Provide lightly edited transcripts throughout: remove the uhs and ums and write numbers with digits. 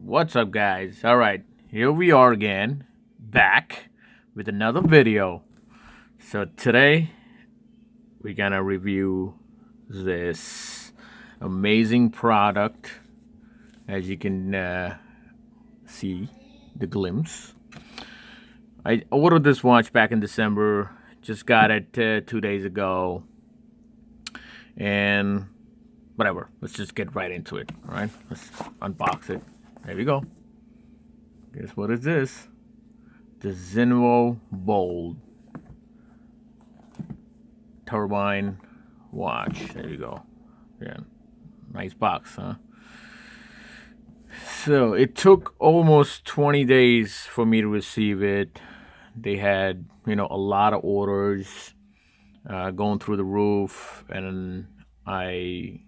What's up, guys? All right, here we are again, back with another video. So today we're gonna review this amazing product. As you can see, the glimpse. I ordered this watch back in December. Just got it 2 days ago, and whatever. Let's just get right into it. All right, let's unbox it. There we go. Guess what is this? The Zinvo Bold Turbine watch. There you go. Yeah, nice box, huh? So it took almost 20 days for me to receive it. They had, a lot of orders going through the roof, and I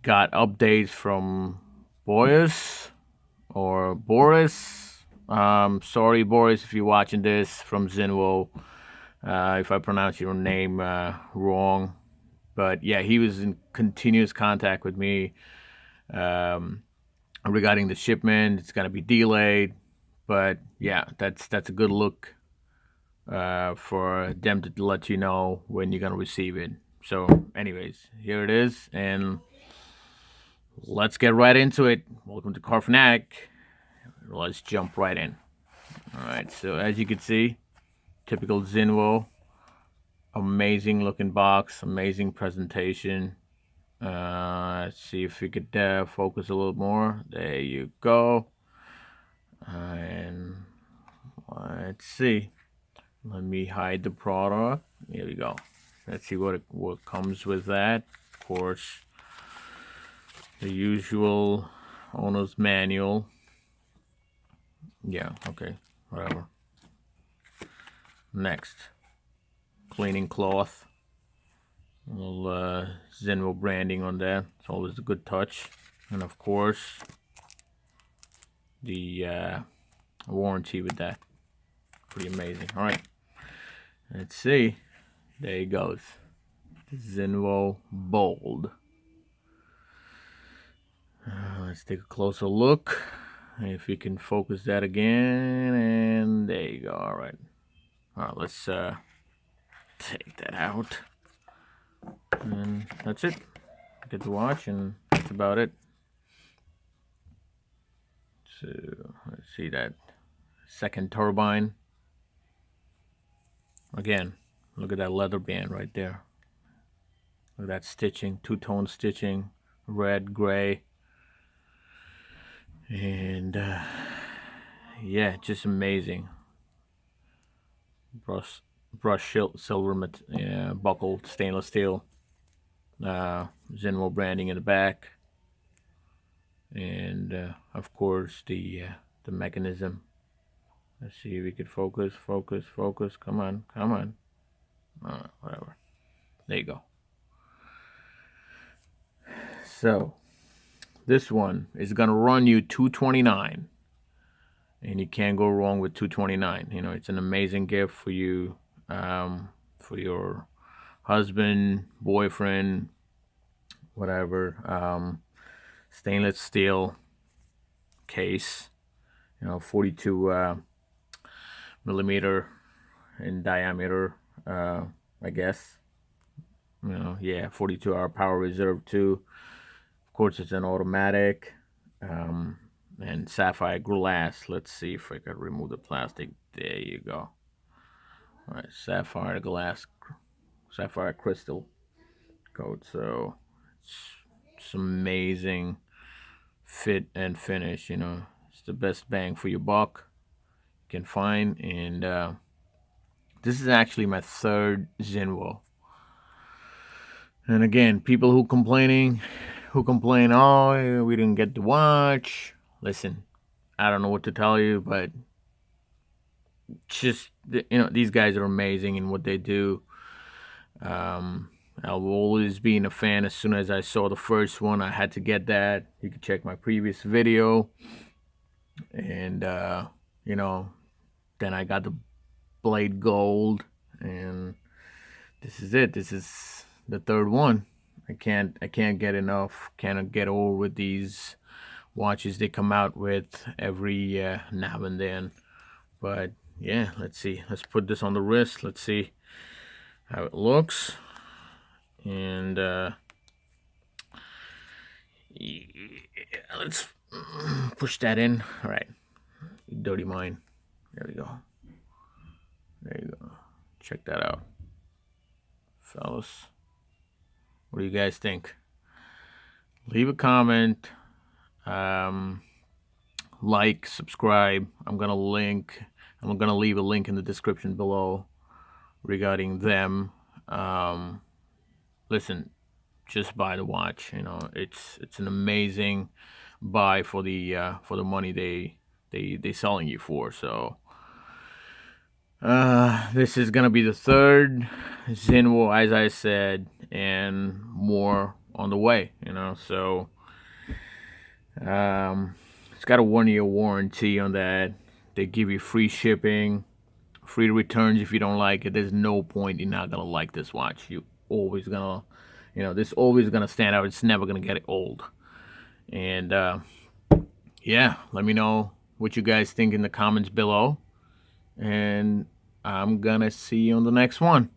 got updates from Boris. Sorry, Boris, if you're watching this, from Zinvo. If I pronounce your name wrong. But yeah, he was in continuous contact with me regarding the shipment. It's going to be delayed. But yeah, that's a good look for them to let you know when you're going to receive it. So anyways, here it is. And let's get right into it. Welcome to Car Fanatic. Let's jump right in. All right, so as you can see, typical Zinvo. Amazing looking box, amazing presentation. Let's see if we could focus a little more. There you go. And let's see. Let me hide the product. Here we go. Let's see what comes with that. Of course, the usual owner's manual. Yeah, okay, whatever. Next, cleaning cloth. A little Zinvo branding on that. It's always a good touch. And of course, the warranty with that. Pretty amazing. All right, let's see. There he goes. Zinvo Bold. Let's take a closer look. If we can focus that again, and there you go. All right, let's take that out, and that's it. Get the watch, and that's about it. So let's see that second turbine. Again, look at that leather band right there. Look at that stitching, two-tone stitching, red, gray. And yeah, just amazing. Brush silver buckled stainless steel. Zinvo branding in the back, and of course the mechanism. Let's see if we could focus. Come on. Whatever. There you go. So this one is gonna run you $229, and you can't go wrong with $229. It's an amazing gift for you, for your husband, boyfriend, whatever. Stainless steel case, 42 millimeter in diameter, I guess. 42-hour power reserve too. Of course, it's an automatic, and sapphire glass. Let's see if I can remove the plastic. There you go. All right, sapphire glass, sapphire crystal coat. So it's amazing fit and finish. It's the best bang for your buck you can find. And this is actually my third Zinvo. And again, people who complain, oh, we didn't get the watch. Listen, I don't know what to tell you, but just, these guys are amazing in what they do. I've always been a fan. As soon as I saw the first one, I had to get that. You can check my previous video. And, then I got the Blade Gold, and this is it. This is the third one. I can't get enough. Can't get over with these watches they come out with every now and then. But yeah, let's see. Let's put this on the wrist. Let's see how it looks. And yeah, let's push that in. All right, dirty mind. There we go. There you go. Check that out, fellas. What do you guys think? Leave a comment. Um, like, subscribe. I'm gonna leave a link in the description below regarding them. Listen, just buy the watch. You know, it's an amazing buy for the money they selling you for. So this is gonna be the third Zinvo, as I said, and more on the way. You know, so it's got a 1 year warranty on that. They give you free shipping, free returns if you don't like it. There's no point you're not gonna like this watch. You always gonna, this always gonna stand out. It's never gonna get old. And yeah, let me know what you guys think in the comments below. And I'm gonna see you on the next one.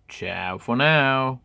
Ciao for now.